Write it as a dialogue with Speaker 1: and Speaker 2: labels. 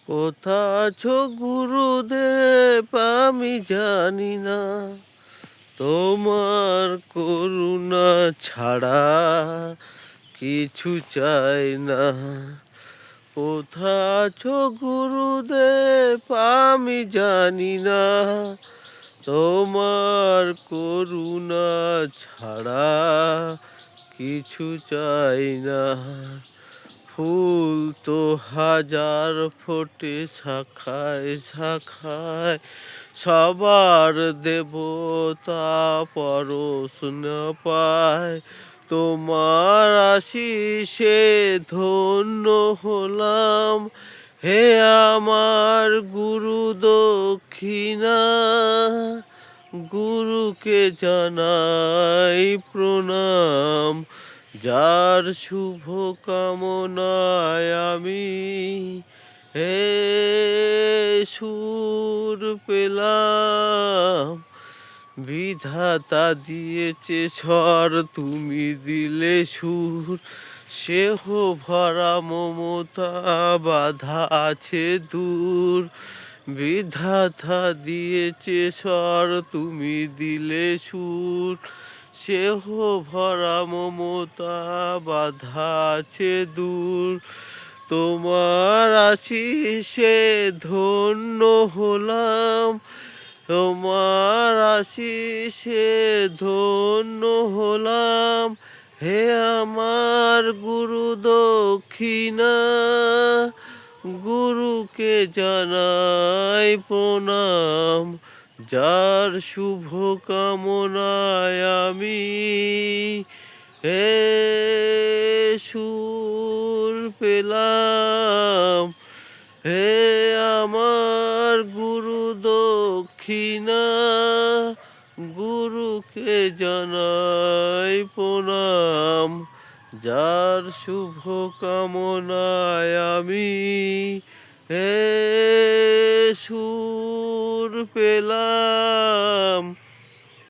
Speaker 1: কোথা আছো গুরুদেব আমি জানি না, তোমার করুণা ছাড়া কিছু চাই না। কোথা আছো গুরুদেব আমি জানি না, তোমার করুণা ছাড়া কিছু চাই না। ফুল তো হাজার ফোটে শাখায় শাখায়, সবার দেবতা পরশ না পায়। তোমার আশিসে ধন্য হলাম, হে আমার গুরু দক্ষিণা। গুরুকে জানাই প্রণাম, যার শুভ কামনায় আমি হে সুর পেলাম। বিধাতা দিয়েছে স্বর, তুমি দিলে সুর, সেহ ভরা মমতা বাধা আছে দূর। বিধাতা দিয়েছে স্বর, তুমি দিলে সুর, সেহ ভরা মমতা বাধা আছে দূর। তোমার আশিসে ধন্য হলাম, তোমার আশিসে ধন্য হলাম, হে আমার গুরু দক্ষিণা। গুরুকে জানাই প্রণাম, যার শুভ কামনায় আমি হে সুর পেলাম। হে আমার গুরু দক্ষিণা, গুরুকে জানাই প্রণাম, যার শুভ কামনায় আমি হে সুর পেলাম।